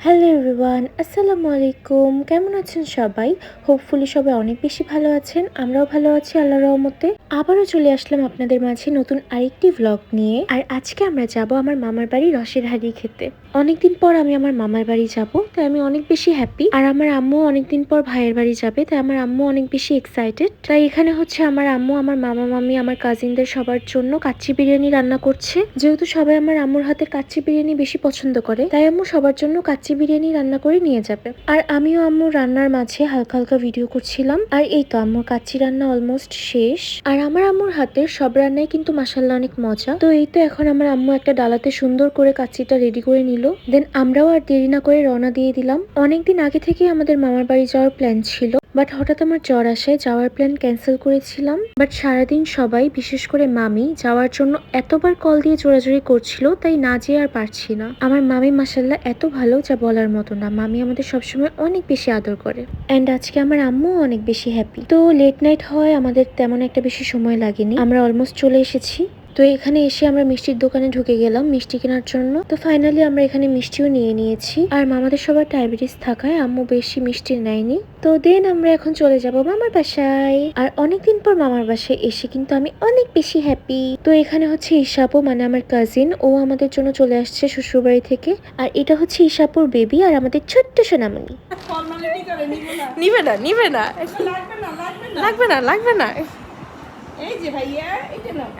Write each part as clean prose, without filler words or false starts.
Hello everyone, আসসালামু আলাইকুম। কেমন আছেন সবাই? হোপফুলি সবাই অনেক বেশি ভালো আছেন। আমরাও ভালো আছি আল্লাহর রহমতে। আবারও চলে আসলাম আপনাদের মাঝে নতুন আরেকটি ভ্লগ নিয়ে। আর আজকে আমরা যাব আমার মামার বাড়ি রসের হাঁড়ি খেতে। অনেকদিন পর আমি আমার মামার বাড়ি যাব, তাই আমি অনেক বেশি হ্যাপি। আর আমার আম্মু অনেকদিন পর ভাইয়ের বাড়ি যাবে, তাই আমার আম্মু অনেক বেশি এক্সাইটেড। তাই এখানে হচ্ছে আমার আম্মু আমার মামা মামি আমার কাজিনদের সবার জন্য কাচ্চি বিরিয়ানি রান্না করছে। যেহেতু সবাই আমার আম্মুর হাতের কাচ্চি বিরিয়ানি বেশি পছন্দ করে, তাই আম্মু সবার জন্য কাচ্চি বিরিয়ানি রান্না করে নিয়ে যাবে। আর আমিও আম্মুর রান্নার মাঝে হালকা হালকা ভিডিও করছিলাম। আর এই তো আম্মুর কাচ্চি রান্না অলমোস্ট শেষ। আর আমার আম্মুর হাতের সব রান্নাই কিন্তু মাশাআল্লাহ অনেক মজা। তো এই তো এখন আমার আম্মু একটা ডালাতে সুন্দর করে কাচ্চিটা রেডি করে নিল। দেন আমরাও আর দেরি না করে রওনা দিয়ে দিলাম। অনেকদিন আগে থেকেই আমাদের মামার বাড়ি যাওয়ার প্ল্যান ছিল, বাট হঠাৎ আমার জ্বর আসায় যাওয়ার প্ল্যান ক্যান্সেল করেছিলাম। বাট সারাদিন সবাই, বিশেষ করে মামি, যাওয়ার জন্য এতবার কল দিয়ে জোরাজোরি করছিল, তাই না যেয়ে আর পারছি না। আমার মামি মাশাআল্লাহ এত ভালো যা বলার মতো না। মামি আমাদের সবসময় অনেক বেশি আদর করে। অ্যান্ড আজকে আমার আম্মু অনেক বেশি হ্যাপি। তো লেট নাইট হয়, আমাদের তেমন একটা বেশি সময় লাগেনি, আমরা অলমোস্ট চলে এসেছি। তো এখানে এসে আমরা মিষ্টির দোকানে ঢুকে গেলাম মিষ্টি কেনার জন্য। তো ফাইনালি আমরা এখানে মিষ্টিও নিয়ে নিয়েছি। আর মামাদের সবার ডায়াবেটিস থাকায় আম্মু বেশি মিষ্টি নেয়নি। তো দেন আমরা এখন চলে যাব মামার বাসায়। আর অনেকদিন পর মামার বাসায় এসে কিন্তু আমি অনেক বেশি হ্যাপি। তো এখানে হচ্ছে ইশাপু, মানে আমার কাজিন, ও আমাদের জন্য চলে আসছে শ্বশুরবাড়ি থেকে। আর এটা হচ্ছে ইশাপুর বেবি আর আমাদের ছোট্ট সোনামণি। নিবে না নিবে না লাগবে না লাগবে না এই যে ভাইয়া এটা নাও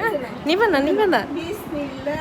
নিবে না নিবে না। বিসমিল্লাহ।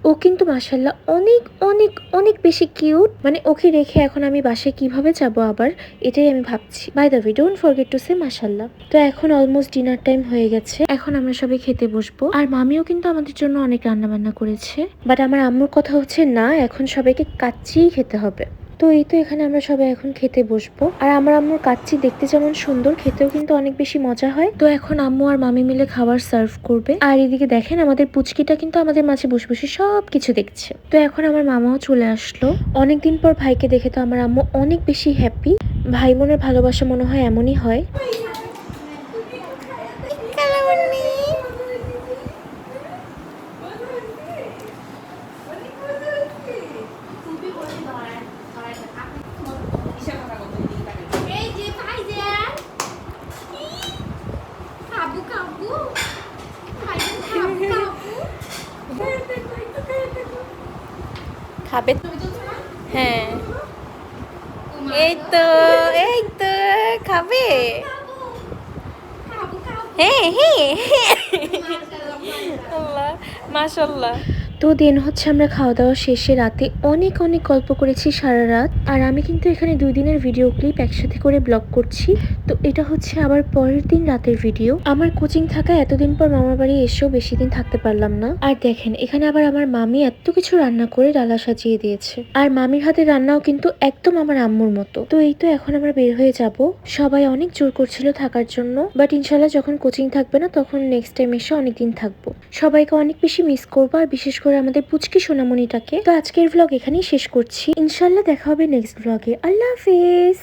ও কিন্তু মাশাআল্লাহ অনেক অনেক অনেক বেশি কিউট। মানে ওকে রেখে এখন আমি বাসায় কিভাবে যাব আবার, এটাই আমি ভাবছি। By the way, don't forget to say মাশাআল্লাহ। তো এখন অলমোস্ট ডিনার টাইম হয়ে গেছে, এখন আমরা সবাই খেতে বসবো। আর মামিও কিন্তু আমাদের জন্য অনেক রান্না বান্না করেছে। বাট আমার আম্মুর কথা হচ্ছে না, এখন সবাইকে কাচ্চিই খেতে হবে। তো এই তো এখানে আমরা সবাই এখন খেতে বসবো। আর আমার আম্মুর কাচ্চি দেখতে যেমন সুন্দর, খেতেও কিন্তু অনেক বেশি মজা হয়। তো এখন আম্মু আর মামি মিলে খাবার সার্ভ করবে। আর এদিকে দেখেন আমাদের পুচকিটা কিন্তু আমাদের মাঝে বসে বসে সবকিছু দেখছে। তো এখন আমার মামাও চলে আসলো। অনেকদিন পর ভাইকে দেখে তো আমার আম্মু অনেক বেশি হ্যাপি। ভাই বোনের ভালোবাসা মনে হয় এমনই হয়। এই যে ভাইজান খাবু খাবু ভাইজান খাবু খাবু খাবে? হ্যাঁ এই তো এই তো খাবে। খাবু খাবু হ্যাঁ হ্যাঁ আল্লাহ মাশাআল্লাহ। তো দিন হচ্ছে আমরা খাওয়া দাওয়া শেষে রাতে অনেক অনেক গল্প করেছি সারা রাত। আর আমি কিন্তু এখানে 2 দিনের ভিডিও ক্লিপ একসাথে করে ব্লগ করছি। তো এটা হচ্ছে আবার পরের দিন রাতের ভিডিও। আমার কোচিং থাকা এতদিন পর মামার বাড়ি এসেও বেশি দিন থাকতে পারলাম না। আর দেখেন এখানে আবার আমার মামি এত কিছু রান্না করে ডালা সাজিয়ে দিয়েছে। আর মামির হাতের রান্নাও কিন্তু একদম আমার আম্মুর মতো। তো এই তো এখন আমরা বের হয়ে যাব। সবাই অনেক জোর করছিল থাকার জন্য, বাট ইনশাল্লাহ যখন কোচিং থাকবে না তখন নেক্সট টাইম এসে অনেকদিন থাকবো। সবাইকে অনেক বেশি মিস করবো, আর বিশেষ করে আমাদের পুচকি সোনামণিটাকে। তো আজকের ভ্লগ এখানেই শেষ করছি। ইনশাল্লাহ দেখা হবে নেক্সট ভ্লগে। আল্লাহ হাফেজ।